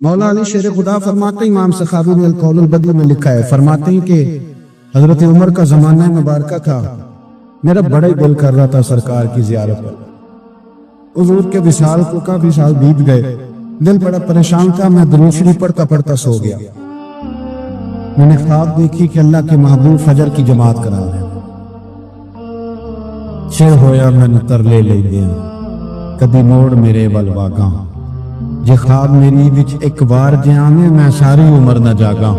مولا علی شیر خدا فرماتے ہیں، امام سخاوی نے القول البدی میں لکھا ہے، فرماتے ہیں کہ حضرت عمر کا زمانہ مبارکہ تھا، میرا بڑا ہی دل کر رہا تھا سرکار کی زیارت پر۔ حضور کے وصال کو کافی سال بیت گئے، دل بڑا پریشان تھا، میں درود شریف پڑھتا پڑھتا سو گیا۔ میں نے خواب دیکھی کہ اللہ کے محبوب فجر کی جماعت کرا رہے ہیں۔ چھ ہویا میں ترلے لے دیا کبھی موڑ میرے ولواگاں، جے خواب میری وچ ایک بار جے آنے میں ساری عمر نہ جاگا۔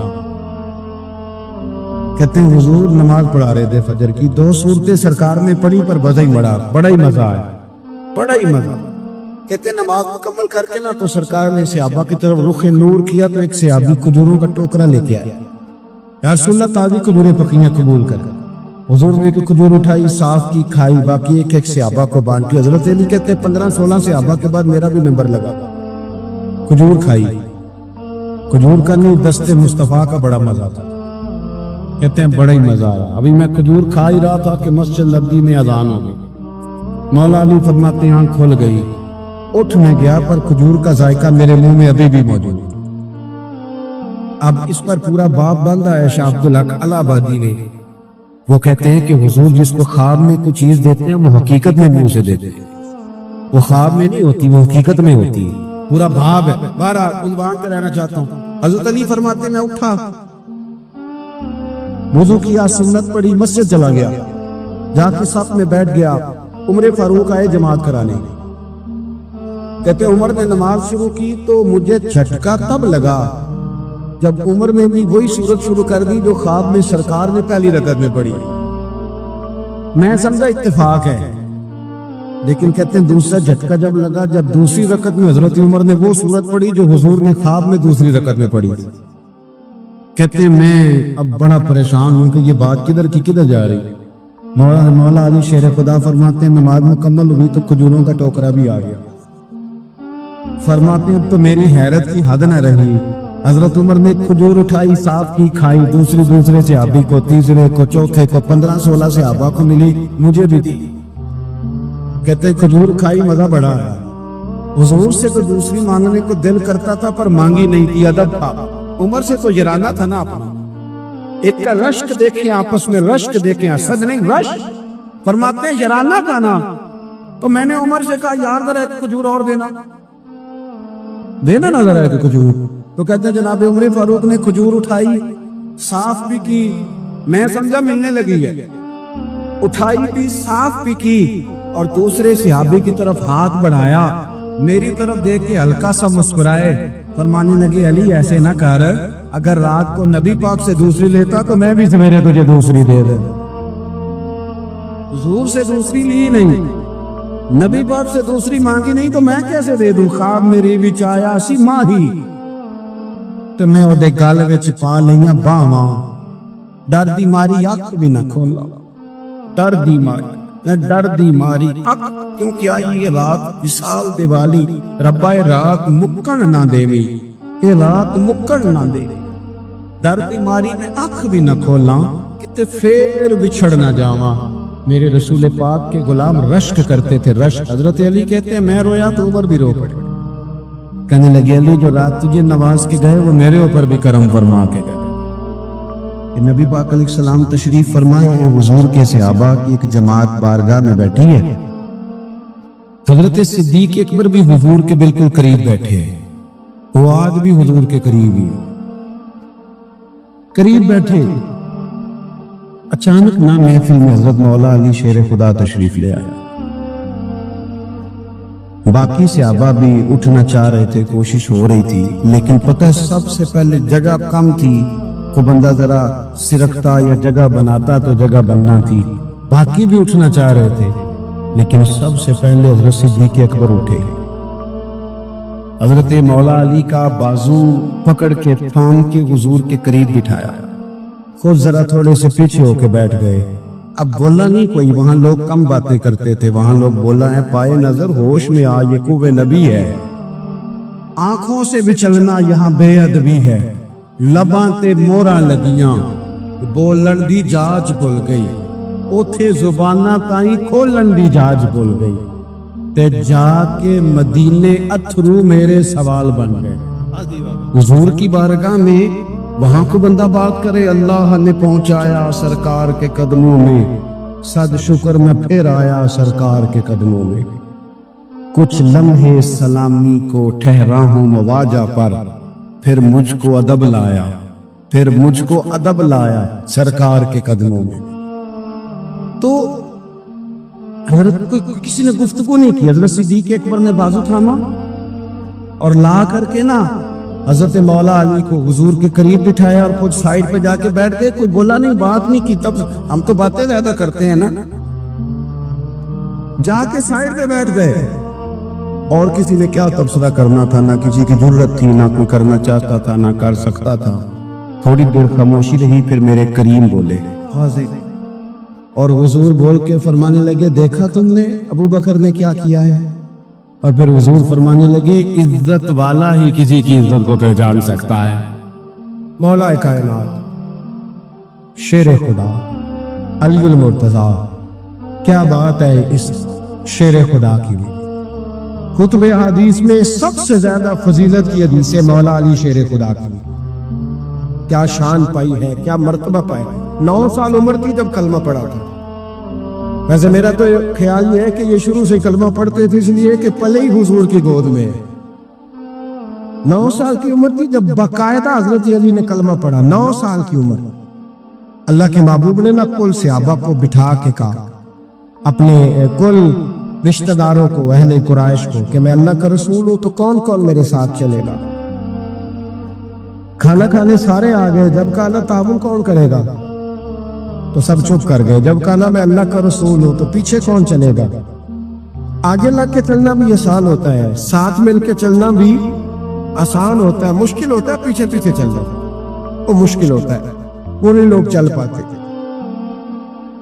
کہتے ہیں حضور نماز پڑھا رہے تھے فجر کی، دو صورتیں سرکار نے پڑھی پر بڑا ہی مزہ آیا، بڑا ہی مزہ۔ کہتے ہیں نماز مکمل کر کے نا تو سرکار نے صحابہ کی طرف رخ نور کیا تو ایک صحابی کھجوروں کا ٹوکرا لے کے آیا، یا رسول اللہ تازی کھجوریں پکیاں قبول کر۔ حضور نے ایک کھجور اٹھائی، صاف کی، کھائی، باقی ایک ایک صحابہ کو بانٹی۔ حضرت علی کہتے ہیں 15-16 صحابہ کے بعد میرا بھی نمبر لگا، کھجور کھائی۔ کھجور کا نہیں، دست مصطفیٰ کا بڑا مزہ تھا۔ کہتے ہیں بڑا ہی مزہ آیا۔ ابھی میں کھجور کھا ہی رہا تھا کہ مسجد نبوی میں اذان ہو گئی۔ مولا علی فرماتے ہیں آنکھ کھل گئی، اٹھ میں گیا پر کھجور کا ذائقہ میرے منہ میں ابھی بھی موجود ہے۔ اب اس پر پورا باب بندہ ہے شاہ عبدالحق الہ آبادی نے۔ وہ کہتے ہیں کہ حضور جس کو خواب میں کوئی چیز دیتے ہیں وہ حقیقت میں منہ سے دیتے ہیں، وہ خواب میں نہیں ہوتی، وہ حقیقت میں ہوتی ہے۔ پورا باب ہے، بہرحال عنوان پہ رہنا چاہتا ہوں۔ حضرت علی فرماتے ہیں میں اٹھا، وضو کیا، سنت پڑھی، مسجد چلا گیا، جا کے صف میں بیٹھ گیا۔ عمر فاروق آئے جماعت کرانے، کہتے عمر نے نماز شروع کی تو مجھے جھٹکا تب لگا جب عمر میں بھی وہی صورت شروع کر دی جو خواب میں سرکار نے پہلی رکعت میں پڑھی۔ میں سمجھا اتفاق ہے، لیکن کہتے ہیں دوسرا جھٹکا جب لگا جب دوسری رکعت میں حضرت عمر نے وہ صورت پڑھی جو حضور نے خواب میں دوسری رکعت میں پڑھی۔ کہتے ہیں میں اب بڑا پریشان ہوں کہ یہ بات کدھر کی کدھر جا رہی۔ مولا علی شیر خدا فرماتے ہیں نماز مکمل ہوئی تو کھجوروں کا ٹوکرا بھی آ گیا۔ فرماتے ہیں اب تو میری حیرت کی حد نہ رہی، حضرت عمر نے کھجور اٹھائی، صاف کی، کھائی، دوسرے صحابی کو، تیسرے کو، چوتھے کو، 15-16 صحابہ کو ملی، مجھے بھی دی۔ کہتے ہیں کھجور کھائی، مزہ بڑا آیا۔ حضور سے تو دوسری مانگنے کو دل کرتا تھا پر مانگی نہیں تھی، ادب تھا۔ عمر سے تو یرانہ تھا نا اپنا، ایک کا رشک دیکھیں آپس میں، رشک دیکھیں حسد نہیں، رشک۔ فرماتے ہیں یرانہ کا نا، تو میں نے عمر سے کہا یار ذرا ایک کھجور اور دینا نا ذرا ایک کھجور۔ تو کہتے ہیں جناب عمر فاروق نے کھجور اٹھائی، صاف بھی کی، میں سمجھا ملنے لگی ہے، اٹھائی بھی، صاف بھی کی، اور دوسرے صحابی کی طرف ہاتھ بڑھایا، میری طرف دیکھ کے ہلکا سا مسکرائے، فرمانے لگے علی ایسے نہ کر، اگر رات کو نبی پاک سے دوسری لیتا تو میں بھی سویرے تجھے دوسری دے دے۔ حضور سے دوسری لی نہیں، نبی پاک سے دوسری مانگی نہیں تو میں کیسے دے دوں؟ خواب میری وچ آیا سی ماہی تو میں وہ دے گل وچ پا لئیاں باواں، ڈر دی ماری اکھ بھی نہ کھولا، ڈر دی ماری اکھ، کیونکہ آئی یہ رات وصال دیوالی، ربا رات مکن نہ دیوی، یہ رات مکن نہ دے، ڈر دی ماری میں اکھ بھی نہ کھولا، کتے پھر بچھڑ نہ جاواں۔ میرے رسول پاک کے غلام رشک کرتے تھے، رشک۔ حضرت علی کہتے ہیں میں رویا تو عمر بھی رو پڑے، کہنے لگے علی جو رات تجھے نواز کے گئے وہ میرے اوپر بھی کرم فرما کے گئے۔ نبی پاک علیہ السلام تشریف فرمائے ہیں، حضور کے صحابہ کی ایک جماعت بارگاہ میں بیٹھی ہے، حضرت صدیق اکبر بھی حضور کے بالکل قریب بیٹھے ہیں، وہ آج بھی حضور کے قریب ہی قریب بیٹھے۔ اچانک نہ محفل میں حضرت مولا علی شیر خدا تشریف لے آیا، باقی صحابہ بھی اٹھنا چاہ رہے تھے، کوشش ہو رہی تھی، لیکن پتہ سب سے پہلے جگہ کم تھی، کو بندہ ذرا سرکتا یا جگہ بناتا تو جگہ بننا تھی۔ باقی بھی اٹھنا چاہ رہے تھے لیکن سب سے پہلے حضرت صدیق اکبر اٹھے، حضرت مولا علی کا بازو پکڑ کے تھام کے حضور کے قریب بٹھایا، خود ذرا تھوڑے سے پیچھے ہو کے بیٹھ گئے۔ اب بولا نہیں کوئی، وہاں لوگ کم باتیں کرتے تھے، وہاں لوگ بولا ہے پائے نظر ہوش میں آ یہ کوہ نبی ہے، آنکھوں سے بچلنا یہاں بے ادبی ہے، لباں تے موراں لگیاں بولن دی جاج بھول گئی، اوتھے زباناں تائیں کھولن دی جاج بھول گئی، تے جا کے مدینے اتھرو میرے سوال بن گئے۔ حضور کی بارگاہ میں وہاں کو بندہ بات کرے، اللہ نے پہنچایا سرکار کے قدموں میں، صد شکر میں پھر آیا سرکار کے قدموں میں، کچھ لمحے سلامی کو ٹھہرا ہوں مواجہ پر، پھر مجھ کو ادب لایا، پھر مجھ کو ادب لایا سرکار کے قدموں میں۔ تو حضرت کو کسی نے گفتگو نہیں کی، حضرت صدیق اکبر نے بازو تھاما اور لا کر کے نا حضرت مولا علی کو حضور کے قریب بٹھایا اور خود سائیڈ پہ جا کے بیٹھ گئے، کوئی بولا نہیں، بات نہیں کی۔ تب ہم تو باتیں زیادہ کرتے ہیں نا، جا کے سائیڈ پہ بیٹھ گئے، اور کسی نے کیا تبصرہ کرنا تھا، نہ کسی کی ضرورت تھی، نہ کوئی کرنا چاہتا تھا، نہ کر سکتا تھا۔ تھوڑی دیر خاموشی رہی، پھر میرے کریم بولے حاضر، اور حضور بول کے فرمانے لگے دیکھا تم نے ابو بکر نے کیا کیا ہے؟ اور پھر حضور فرمانے لگے عزت والا ہی کسی کی عزت کو پہچان سکتا ہے۔ مولا کائنات، شیر خدا علی المرتضیٰ، کیا بات ہے اس شیر خدا کی۔ کتب حدیث میں سب سے زیادہ فضیلت کی حدیث ہے مولا علی شیر خدا کی، کیا شان پائی ہے، کیا مرتبہ پایا۔ 9 سال عمر تھی جب کلمہ پڑھا تھا۔ ویسے میرا تو خیال یہ ہے کہ یہ شروع سے کلمہ پڑھتے تھے، اس لیے کہ پلے ہی حضور کی گود میں۔ 9 سال کی عمر تھی جب باقاعدہ حضرت علی نے کلمہ پڑھا، 9 سال کی عمر۔ اللہ کے محبوب نے نہ کل صحابہ کو بٹھا کے کہا، اپنے کل رشتہ داروں کو، اہل قریش کو، کہ میں اللہ کا رسول ہوں تو کون کون میرے ساتھ چلے گا۔ کھانا کھانے سارے آ گئے، جب کہا تعاون کون کرے گا تو سب چپ کر گئے۔ جب کہا میں اللہ کا رسول ہوں تو پیچھے کون چلے گا۔ آگے لگ کے چلنا بھی آسان ہوتا ہے، ساتھ مل کے چلنا بھی آسان ہوتا ہے، مشکل ہوتا ہے پیچھے پیچھے چلنا، وہ مشکل ہوتا ہے، وہ نہیں لوگ چل پاتے۔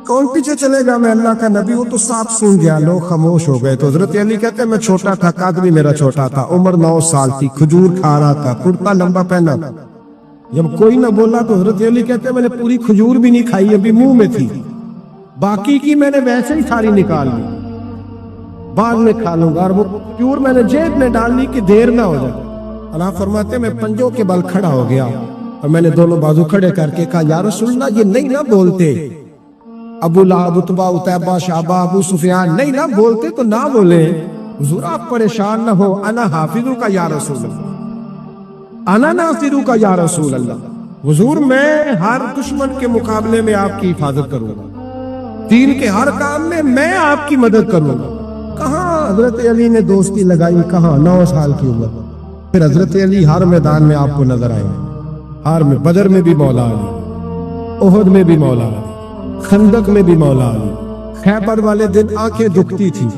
کون پیچھے چلے گا، میں اللہ کا نبی ہوں تو ساتھ سن گیا، لوگ خاموش ہو گئے۔ تو حضرت علی کہتے ہیں میں چھوٹا تھا، قد بھی میرا چھوٹا تھا، عمر 9 سال تھی، کھجور کھا رہا تھا، کرتا لمبا پہنا تھا۔ جب کوئی نہ بولا تو حضرت علی کہتے ہیں میں نے پوری کھجور بھی نہیں کھائی، ابھی منہ میں تھی، باقی کی میں نے ویسے ہی ساری نکال لی، بعد میں کھا لوں گا، اور وہ کھجور میں نے جیب میں ڈال لی کہ دیر نہ ہو جائے۔ اللہ فرماتے ہیں میں پنجوں کے بل کھڑا ہو گیا اور میں نے دونوں بازو کھڑے کر کے کہا یا رسول اللہ یہ نہیں نہ بولتے، ابو لہب، عتبہ، عتیبہ، شعبہ، ابو سفیان نہیں نہ بولتے تو نہ بولے، حضور آپ پریشان نہ ہو، انا حافظوں کا یا رسول اللہ، انا ناصروں کا یا رسول اللہ، حضور میں ہر دشمن کے مقابلے میں آپ کی حفاظت کروں گا، دین کے ہر کام میں میں آپ کی مدد کروں گا۔ کہاں حضرت علی نے دوستی لگائی، کہاں 9 سال کی عمر۔ پھر حضرت علی ہر میدان میں آپ کو نظر آئے، ہر میں، بدر میں بھی مولا علی، احد میں بھی مولا علی، خندق میں بھی مولا علی، خیبر والے دن آنکھیں دکھتی تھی،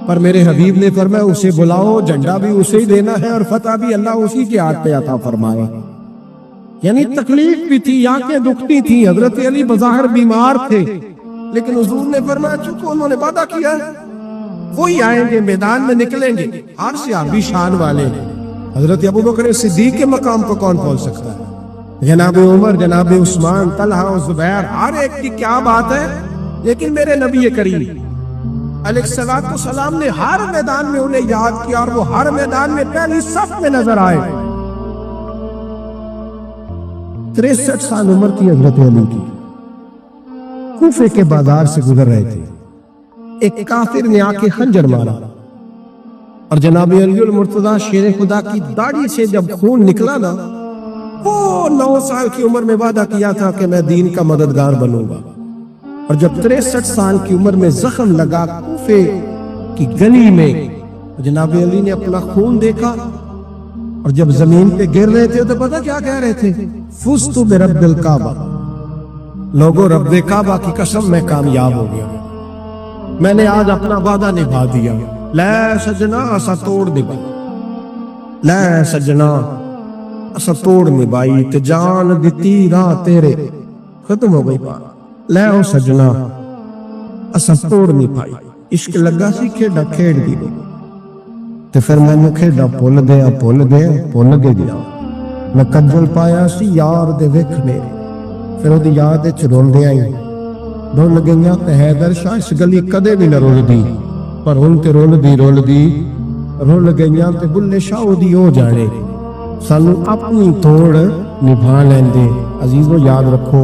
پر میرے حبیب نے فرمایا اسے بلاؤ، جھنڈا بھی اسے ہی دینا ہے اور فتح بھی اللہ اسی کے ہاتھ پہ عطا فرمائے۔ یعنی تکلیف بھی تھی، آنکھیں دکھتی تھی، حضرت علی بظاہر بیمار تھے، لیکن حضور نے فرمایا چونکہ انہوں نے وعدہ کیا ہے وہی آئیں گے، میدان میں نکلیں گے، ہر صحابی شان والے۔ حضرت ابو بکر صدیق کے مقام کو کون پہنچ سکتا ہے، جناب عمر، جناب عثمان، طلحہ و زبیر، ہر ایک کی کیا بات ہے، لیکن میرے نبی کریم علیہ الصلوۃ والسلام نے ہر میدان میں انہیں یاد کیا اور وہ ہر میدان میں پہلی صف میں نظر آئے۔ 63 سال عمر تھی حضرت علی کی، کوفے کے بازار سے گزر رہے تھے، ایک کافر نے آ کے خنجر مارا اور جناب علی المرتضیٰ شیر خدا کی داڑھی سے جب خون نکلا نا، وہ 9 سال کی عمر میں وعدہ کیا تھا کہ میں دین کا مددگار بنوں گا، اور جب 63 سال کی عمر میں زخم لگا کوفے کی گلی میں، جناب علی نے اپنا خون دیکھا اور جب زمین پہ گر رہے تھے تو پتہ کیا کہہ رہے تھے، فزت برب الکعبہ، لوگوں رب کعبہ کی قسم میں کامیاب ہو گیا، میں نے آج اپنا وعدہ نبھا دیا، لے سجنا اسا توڑ نبھائی، لے سجنا اسا توڑ نبھائی تے جان دتی راہ تیرے، ختم ہو گئی بات، لے او سجنا اسا توڑ نبھائی، عشق لگا سی کھیڈا کھیڑ دی گئی، تے پھر میں نے کھیڈا پول دیا گیا، میں کجل پایا سی یار دے وکھ میرے، پھر وہ دی یاد وچ روندے آئی، رول گئیاں تے حیدر شاہ اس گلی کدے بھی نہ رول دی، پر ہن تے رول دی رول گئیاں تے بلے شاہ دی ہو جانے، ਸਾਨੂੰ ਆਪਣੀ ਤੋੜ ਨਿਭਾ ਲੈਂਦੇ। ਅਜ਼ੀਜ਼ੋ ਯਾਦ ਰੱਖੋ,